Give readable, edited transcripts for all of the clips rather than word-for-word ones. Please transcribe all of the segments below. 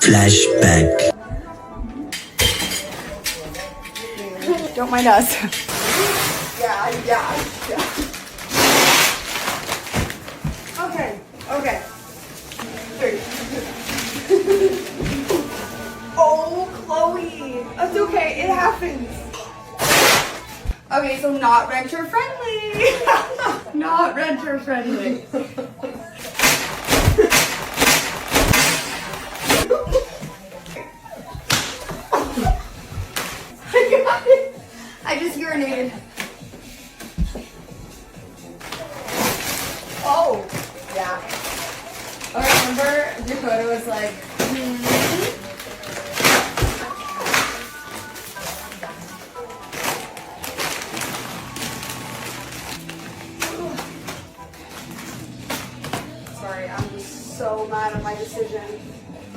Flashback. Don't mind us. Yeah. Okay. 3. Oh, Chloe. That's okay. It happens. Okay, so not renter friendly. Not renter friendly. I just urinated. Oh, yeah. Okay, remember Dakota was like, Sorry, I'm just so mad at my decision.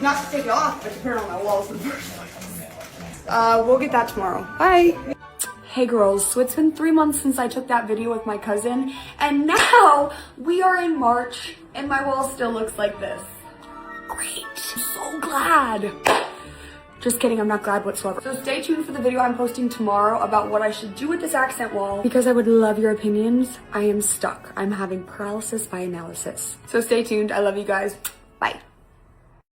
Not to take it off, but to put it on my walls in the first place. We'll get that tomorrow. Bye. Hey girls, so it's been 3 months since I took that video with my cousin, and now we are in March, and my wall still looks like this. Great, I'm so glad. Just kidding, I'm not glad whatsoever. So stay tuned for the video I'm posting tomorrow about what I should do with this accent wall, because I would love your opinions. I am stuck. I'm having paralysis by analysis. So stay tuned, I love you guys. Bye.